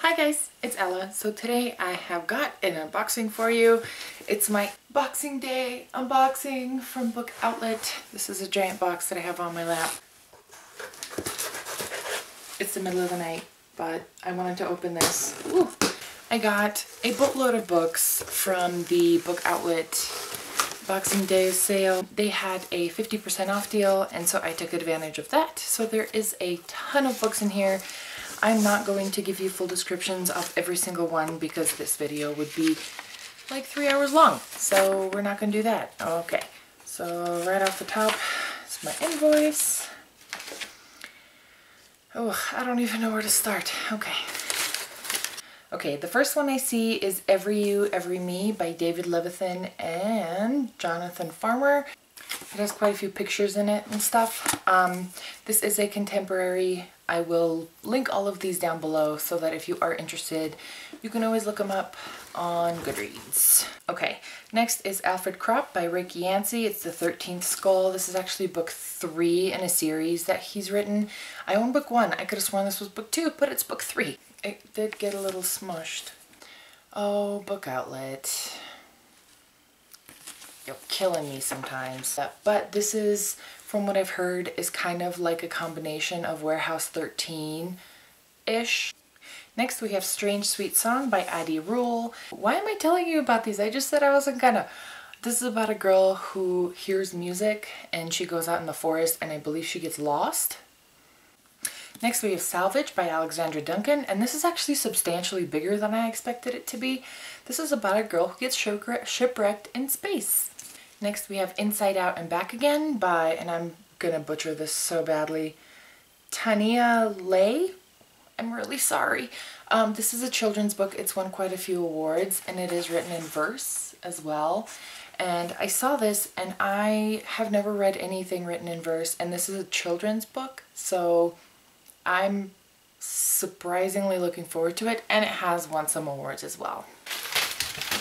Hi guys, it's Ella. So today I have got an unboxing for you. It's my Boxing Day unboxing from Book Outlet. This is a giant box that I have on my lap. It's the middle of the night, but I wanted to open this. Ooh. I got a boatload of books from the Book Outlet Boxing Day sale. They had a 50% off deal, and so I took advantage of that. So there is a ton of books in here. I'm not going to give you full descriptions of every single one because this video would be like 3 hours long. So we're not going to do that. Okay, so right off the top is my invoice. Oh, I don't even know where to start. Okay, the first one I see is Every You, Every Me by David Levithan and Jonathan Farmer. It has quite a few pictures in it and stuff. This is a contemporary. I will link all of these down below so that if you are interested, you can always look them up on Goodreads. Okay, next is Alfred Kropp by Rick Yancey. It's the 13th Skull. This is actually book 3 in a series that he's written. I own book 1. I could have sworn this was book 2, but it's book 3. It did get a little smushed. Oh, Book Outlet. You're killing me sometimes. But this is, from what I've heard, is kind of like a combination of Warehouse 13-ish. Next we have Strange Sweet Song by Addie Rule. Why am I telling you about these? I just said I wasn't gonna. This is about a girl who hears music and she goes out in the forest and I believe she gets lost. Next we have Salvage by Alexandra Duncan, and this is actually substantially bigger than I expected it to be. This is about a girl who gets shipwrecked in space. Next we have Inside Out and Back Again by, and I'm gonna butcher this so badly, Tania Lay. I'm really sorry. This is a children's book. It's won quite a few awards and it is written in verse as well. And I saw this and I have never read anything written in verse, and this is a children's book, so I'm surprisingly looking forward to it, and it has won some awards as well.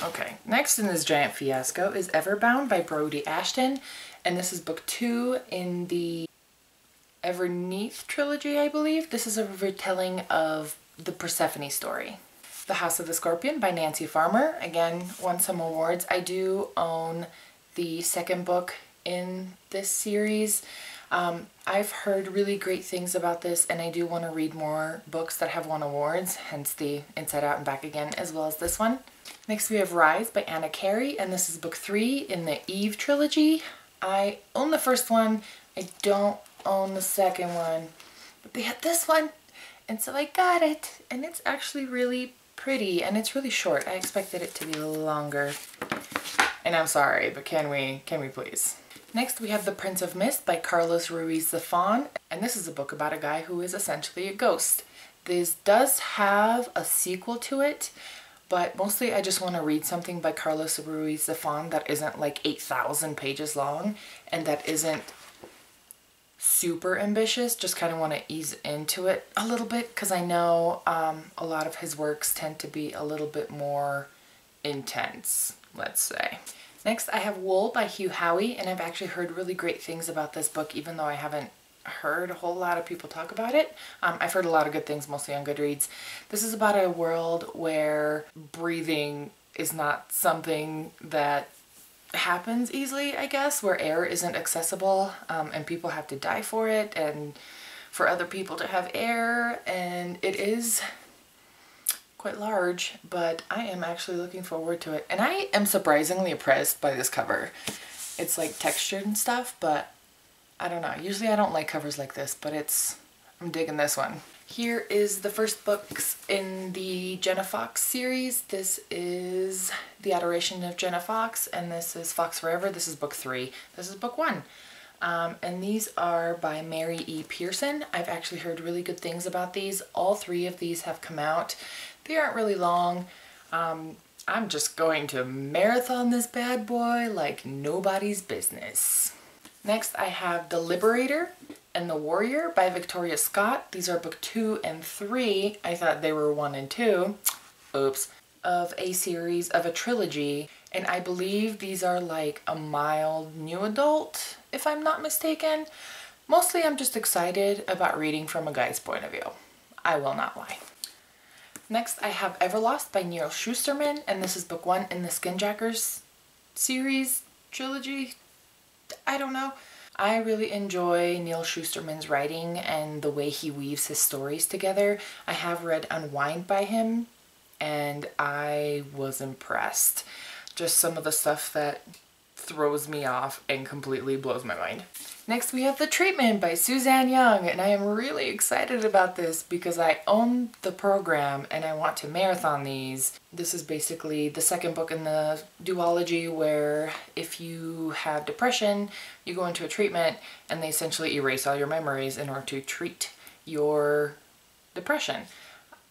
Okay, next in this giant fiasco is Everbound by Brody Ashton, and this is book 2 in the Everneath trilogy, I believe. This is a retelling of the Persephone story. The House of the Scorpion by Nancy Farmer, again won some awards. I do own the second book in this series. I've heard really great things about this, and I do want to read more books that have won awards, hence the Inside Out and Back Again, as well as this one. Next we have Rise by Anna Carey, and this is book 3 in the Eve trilogy. I own the first one. I don't own the second one, but they had this one, and so I got it, and it's actually really pretty, and it's really short. I expected it to be longer, and I'm sorry, but can we please? Next we have The Prince of Mist by Carlos Ruiz Zafón, and this is a book about a guy who is essentially a ghost. This does have a sequel to it, but mostly I just want to read something by Carlos Ruiz Zafón that isn't like 8,000 pages long and that isn't super ambitious. Just kind of want to ease into it a little bit because I know a lot of his works tend to be a little bit more intense, let's say. Next I have Wool by Hugh Howey, and I've actually heard really great things about this book, even though I haven't heard a whole lot of people talk about it. I've heard a lot of good things, mostly on Goodreads. This is about a world where breathing is not something that happens easily, I guess, where air isn't accessible, and people have to die for it and for other people to have air, and it is quite large, but I am actually looking forward to it. And I am surprisingly impressed by this cover. It's like textured and stuff, but I don't know. Usually I don't like covers like this, but I'm digging this one. Here is the first books in the Jenna Fox series. This is The Adoration of Jenna Fox, and this is Fox Forever. This is book 3. This is book 1. And these are by Mary E. Pearson. I've actually heard really good things about these. All 3 of these have come out. They aren't really long. I'm just going to marathon this bad boy like nobody's business. Next I have The Liberator and The Warrior by Victoria Scott. These are book 2 and 3. I thought they were 1 and 2. Oops. Of a series of a trilogy, and I believe these are like a mild new adult, if I'm not mistaken. Mostly I'm just excited about reading from a guy's point of view. I will not lie. Next, I have Everlost by Neil Schusterman, and this is book 1 in the Skinjackers series, trilogy, I don't know. I really enjoy Neil Schusterman's writing and the way he weaves his stories together. I have read Unwind by him, and I was impressed. Just some of the stuff that throws me off and completely blows my mind. Next we have The Treatment by Suzanne Young, and I am really excited about this because I own the program and I want to marathon these. This is basically the second book in the duology where if you have depression, you go into a treatment and they essentially erase all your memories in order to treat your depression.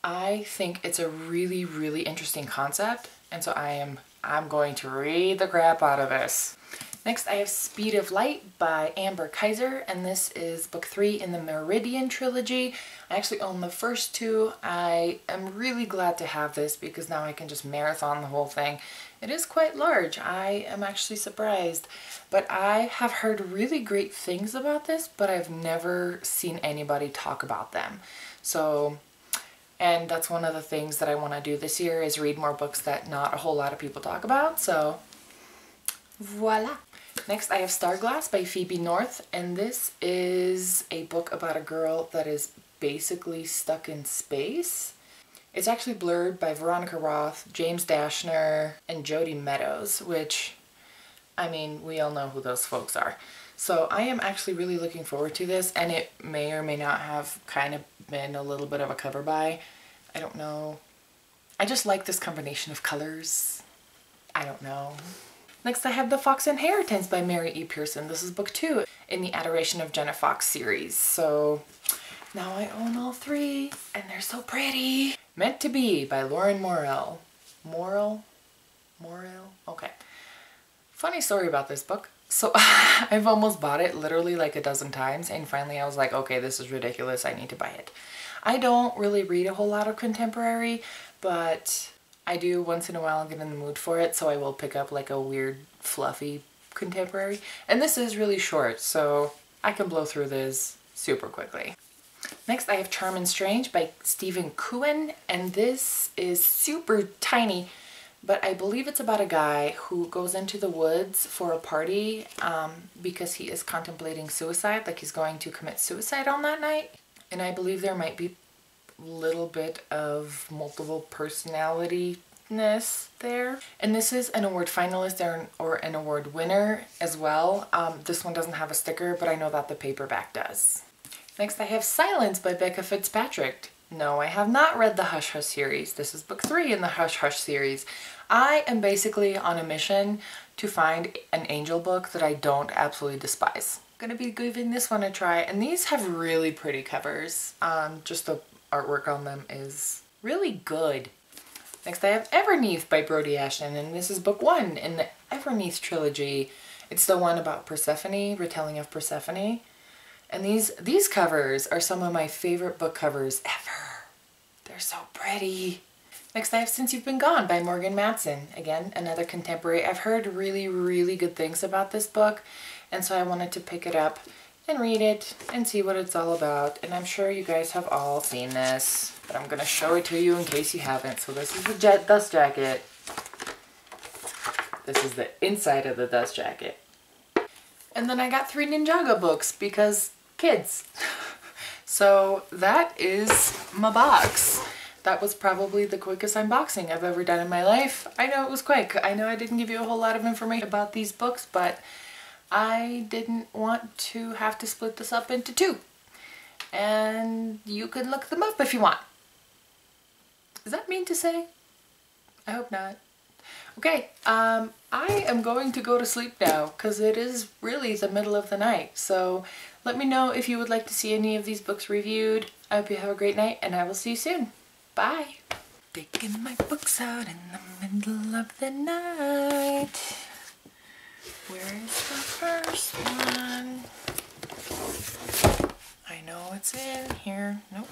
I think it's a really, really interesting concept, and so I'm going to read the crap out of this. Next, I have Speed of Light by Amber Kaiser, and this is book 3 in the Meridian trilogy. I actually own the first 2. I am really glad to have this because now I can just marathon the whole thing. It is quite large. I am actually surprised, but I have heard really great things about this, but I've never seen anybody talk about them. So, and that's one of the things that I want to do this year is read more books that not a whole lot of people talk about, so voila. Next, I have Starglass by Phoebe North, and this is a book about a girl that is basically stuck in space. It's actually blurred by Veronica Roth, James Dashner, and Jodi Meadows, which, I mean, we all know who those folks are. So I am actually really looking forward to this, and it may or may not have kind of been a little bit of a cover buy. I don't know. I just like this combination of colors. I don't know. Next I have The Fox Inheritance by Mary E. Pearson. This is book 2 in the Adoration of Jenna Fox series. So now I own all 3 and they're so pretty. Meant to Be by Lauren Morel. Morel? Okay. Funny story about this book. So I've almost bought it literally like a dozen times, and finally I was like, okay, this is ridiculous. I need to buy it. I don't really read a whole lot of contemporary, but I do once in a while get in the mood for it, so I will pick up like a weird fluffy contemporary. And this is really short, so I can blow through this super quickly. Next I have Charm and Strange by Stephen Cohen, and this is super tiny, but I believe it's about a guy who goes into the woods for a party because he is contemplating suicide, like he's going to commit suicide on that night. And I believe there might be a little bit of multiple personality-ness there. And this is an award finalist or an award winner as well. This one doesn't have a sticker, but I know that the paperback does. Next I have Silence by Becca Fitzpatrick. No, I have not read the Hush Hush series. This is book 3 in the Hush Hush series. I am basically on a mission to find an angel book that I don't absolutely despise. I'm gonna be giving this one a try, and these have really pretty covers. Just the artwork on them is really good. Next I have Everneath by Brody Ashton, and this is book 1 in the Everneath trilogy. It's the one about Persephone, retelling of Persephone. And these covers are some of my favorite book covers ever. They're so pretty. Next I have Since You've Been Gone by Morgan Matson. Again, another contemporary. I've heard really, really good things about this book, and so I wanted to pick it up and read it and see what it's all about. And I'm sure you guys have all seen this, but I'm gonna show it to you in case you haven't. So this is the dust jacket. This is the inside of the dust jacket. And then I got 3 Ninjago books because kids. So that is my box. That was probably the quickest unboxing I've ever done in my life. I know it was quick. I know I didn't give you a whole lot of information about these books, but I didn't want to have to split this up into 2. And you can look them up if you want. Is that mean to say? I hope not. Okay, I am going to go to sleep now because it is really the middle of the night. So let me know if you would like to see any of these books reviewed. I hope you have a great night, and I will see you soon. Bye! Taking my books out in the middle of the night. Where is the first one? I know it's in here. Nope.